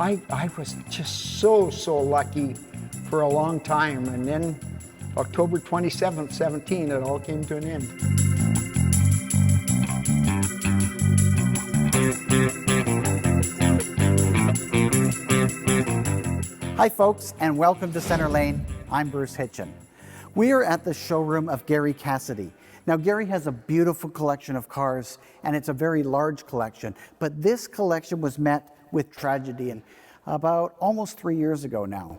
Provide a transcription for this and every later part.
I was just so lucky for a long time, and then October 27th, 17, it all came to an end. Hi folks, and welcome to Center Lane. I'm Bruce Hitchin. We are at the showroom of Garry Cassidy. Now Garry has a beautiful collection of cars, and it's a very large collection, but this collection was met with tragedy and about almost 3 years ago now.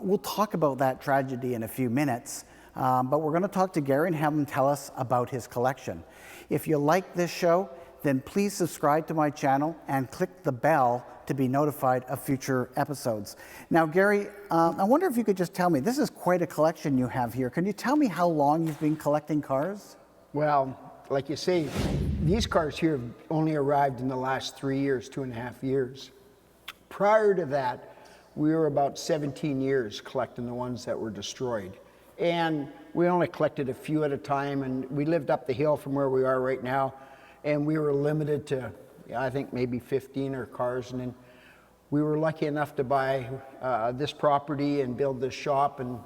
We'll talk about that tragedy in a few minutes, but we're going to talk to Garry and have him tell us about his collection. If you like this show, then please subscribe to my channel and click the bell to be notified of future episodes. Now, Garry, I wonder if you could just tell me, this is quite a collection you have here. Can you tell me how long you've been collecting cars? Well, like you say, these cars here have only arrived in the last 3 years, 2.5 years. Prior to that, we were about 17 years collecting the ones that were destroyed. And we only collected a few at a time, and we lived up the hill from where we are right now, and we were limited to, I think, maybe 15 cars. And then we were lucky enough to buy this property and build this shop, and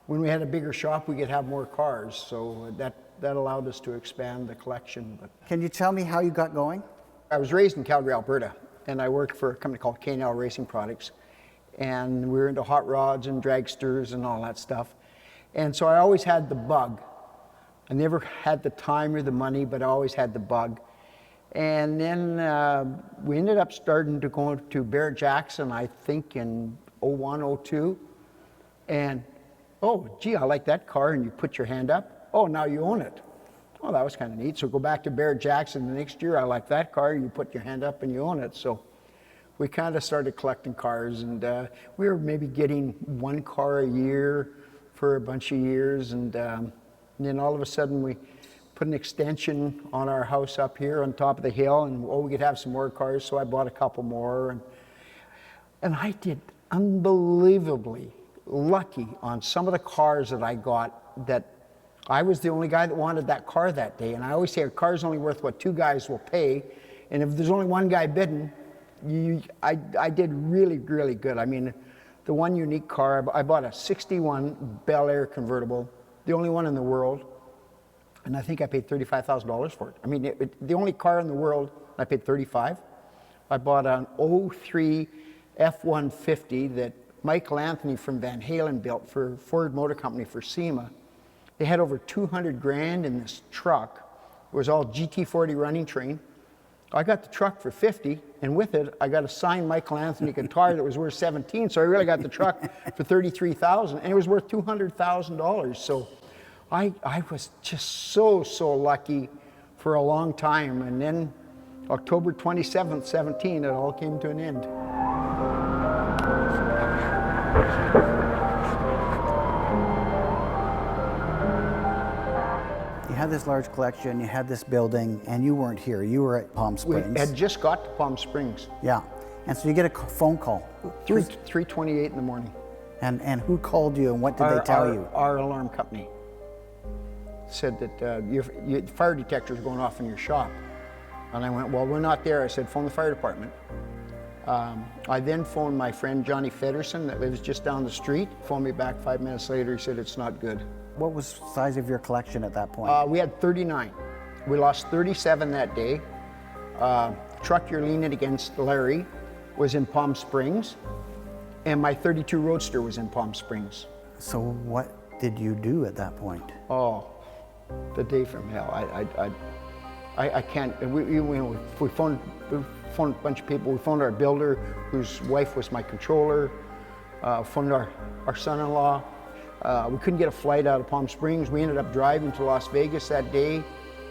when we had a bigger shop, we could have more cars, so that allowed us to expand the collection. But can you tell me how you got going? I was raised in Calgary, Alberta, and I worked for a company called K&L Racing Products, and we were into hot rods and dragsters and all that stuff. And so I always had the bug. I never had the time or the money, but I always had the bug. And then we ended up starting to go to Barrett-Jackson, I think in 01, 02. And, oh, gee, I like that car, and you put your hand up. Oh, now you own it. Oh, that was kind of neat. So go back to Barrett-Jackson the next year. I like that car. You put your hand up and you own it. So we kind of started collecting cars, and we were maybe getting one car a year for a bunch of years. And then all of a sudden we put an extension on our house up here on top of the hill, and oh, we could have some more cars. So I bought a couple more, and I did unbelievably lucky on some of the cars that I got, that I was the only guy that wanted that car that day. And I always say a car's only worth what two guys will pay. And if there's only one guy bidding, I did really, really good. I mean, the one unique car, I bought a 61 Bel Air convertible, the only one in the world. And I think I paid $35,000 for it. I mean, the only car in the world, I paid $35,000. I bought an 03 F-150 that Michael Anthony from Van Halen built for Ford Motor Company for SEMA. They had over 200 grand in this truck. It was all GT40 running train. I got the truck for 50, and with it, I got a signed Michael Anthony guitar that was worth 17. So I really got the truck for 33,000, and it was worth $200,000. So I was just so lucky for a long time. And then October 27th, 17, it all came to an end. You had this large collection, you had this building, and you weren't here. You were at Palm Springs. We had just got to Palm Springs. Yeah, and so you get a phone call. 3:28 in the morning. And who called you, and what did they tell you? Our alarm company said that your fire detector is going off in your shop. And I went, well, we're not there. I said, phone the fire department. I then phoned my friend Johnny Fedderson that lives just down the street. Phoned me back 5 minutes later. He said, it's not good. What was the size of your collection at that point? We had 39. We lost 37 that day. Truck you're leaning against, Larry, was in Palm Springs, and my 32 Roadster was in Palm Springs. So what did you do at that point? Oh, the day from hell. I can't. We phoned a bunch of people. We phoned our builder, whose wife was my controller. Phoned our son-in-law. We couldn't get a flight out of Palm Springs. We ended up driving to Las Vegas that day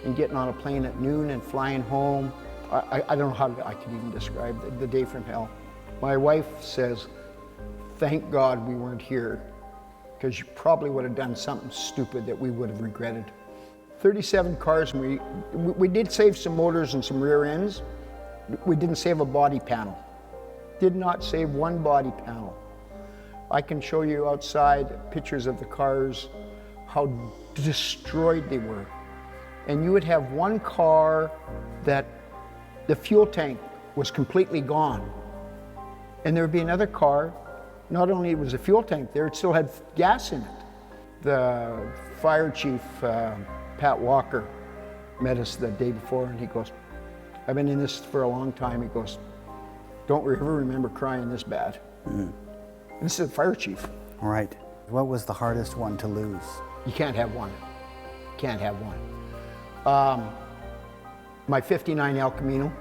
and getting on a plane at noon and flying home. I don't know how I could even describe the day from hell. My wife says, thank God we weren't here, because you probably would have done something stupid that we would have regretted. 37 cars, and we did save some motors and some rear ends. We didn't save a body panel. Did not save one body panel. I can show you outside pictures of the cars, how destroyed they were. And you would have one car that the fuel tank was completely gone. And there would be another car, not only was a fuel tank there, it still had gas in it. The fire chief, Pat Walker, met us the day before, and he goes, I've been in this for a long time. He goes, don't ever remember crying this bad. And this is the fire chief. Right. What was the hardest one to lose? You can't have one. Can't have one. My 59 El Camino,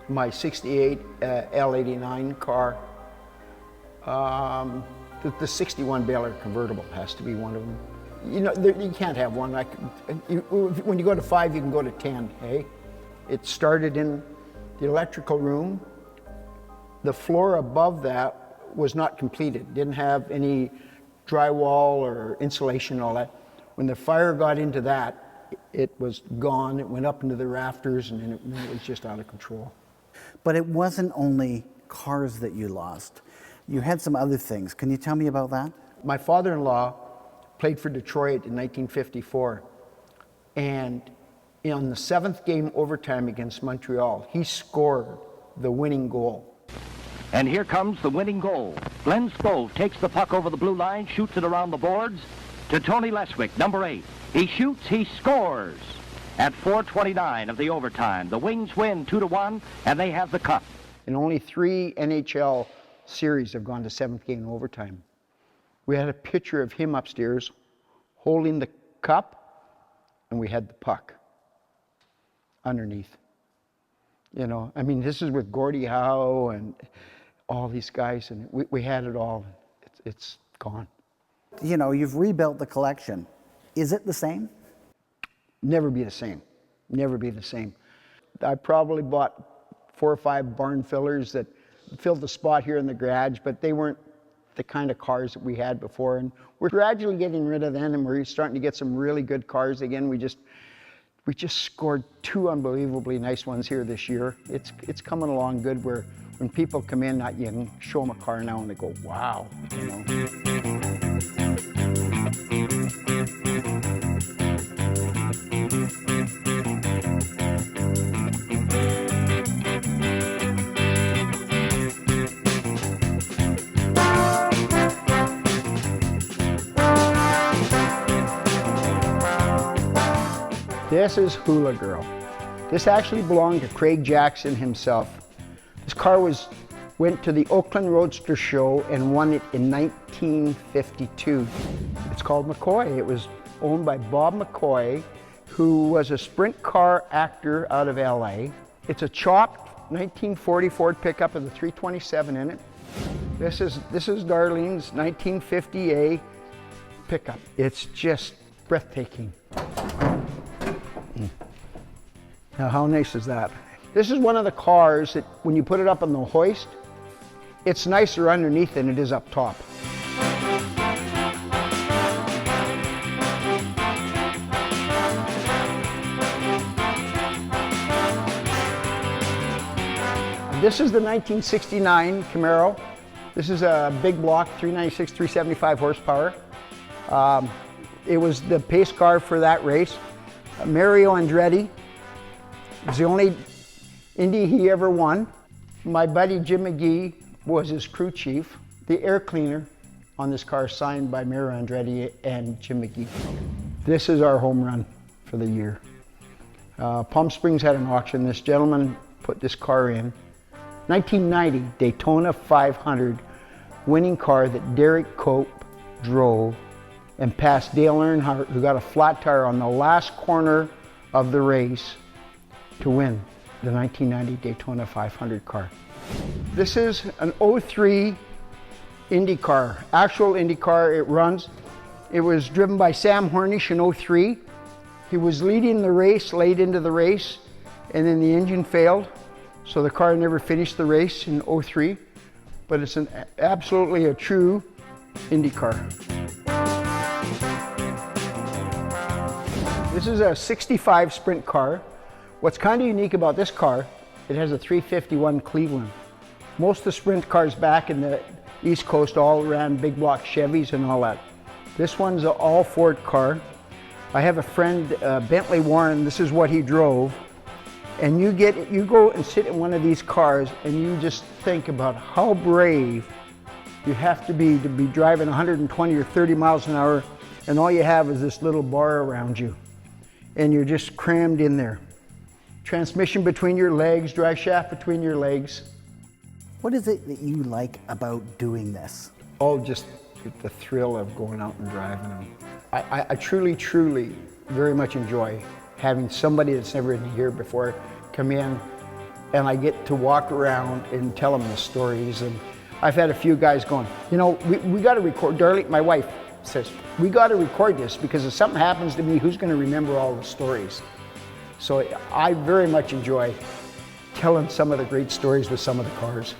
my 68 L89 car, the 61 Baylor convertible has to be one of them. You know, you can't have one. When you go to 5, you can go to 10, hey? It started in the electrical room. The floor above that was not completed, didn't have any drywall or insulation and all that. When the fire got into that, it was gone. It went up into the rafters, and then it was just out of control. But it wasn't only cars that you lost. You had some other things. Can you tell me about that? My father-in-law played for Detroit in 1954, and on the 7th game overtime against Montreal, he scored the winning goal. And here comes the winning goal. Glenn Stove takes the puck over the blue line, shoots it around the boards to Tony Leswick, number 8. He shoots, he scores. At 4:29 of the overtime, the Wings win 2-1, and they have the cup. And only 3 NHL series have gone to 7th game overtime. We had a picture of him upstairs holding the cup, and we had the puck underneath. You know, I mean, this is with Gordie Howe and all these guys, and we had it all. It's gone. You know, you've rebuilt the collection. Is it the same? Never be the same. Never be the same. I probably bought 4 or 5 barn fillers that filled the spot here in the garage, but they weren't the kind of cars that we had before. And we're gradually getting rid of them, and we're starting to get some really good cars again. We just scored 2 unbelievably nice ones here this year. It's coming along good, where when people come in, you can show them a car now and they go, wow, you know. This is Hula Girl. This actually belonged to Craig Jackson himself. This car went to the Oakland Roadster Show and won it in 1952. It's called McCoy. It was owned by Bob McCoy, who was a sprint car actor out of LA. It's a chopped 1940 Ford pickup with a 327 in it. This is Darlene's 1950A pickup. It's just breathtaking. Now, how nice is that? This is one of the cars that when you put it up on the hoist, it's nicer underneath than it is up top. This is the 1969 Camaro. This is a big block, 396, 375 horsepower. It was the pace car for that race. Mario Andretti was the only Indy he ever won. My buddy Jim McGee was his crew chief. The air cleaner on this car signed by Mario Andretti and Jim McGee. This is our home run for the year. Palm Springs had an auction. This gentleman put this car in. 1990 Daytona 500 winning car that Derek Cope drove and passed Dale Earnhardt, who got a flat tire on the last corner of the race to win the 1990 Daytona 500 car. This is an 03 Indy car, actual Indy car. It runs. It was driven by Sam Hornish in 03. He was leading the race late into the race, and then the engine failed, so the car never finished the race in 03. But it's absolutely a true Indy car. This is a 65 sprint car. What's kind of unique about this car, it has a 351 Cleveland. Most of the sprint cars back in the East Coast all ran big block Chevys and all that. This one's an all Ford car. I have a friend, Bentley Warren, this is what he drove. And you go and sit in one of these cars and you just think about how brave you have to be driving 120 or 30 miles an hour, and all you have is this little bar around you. And you're just crammed in there. Transmission between your legs, drive shaft between your legs. What is it that you like about doing this? Oh, just the thrill of going out and driving them. I truly, truly very much enjoy having somebody that's never been here before come in, and I get to walk around and tell them the stories. And I've had a few guys going, you know, we got to record. Darlene, my wife, says, we got to record this because if something happens to me, who's going to remember all the stories? So I very much enjoy telling some of the great stories with some of the cars.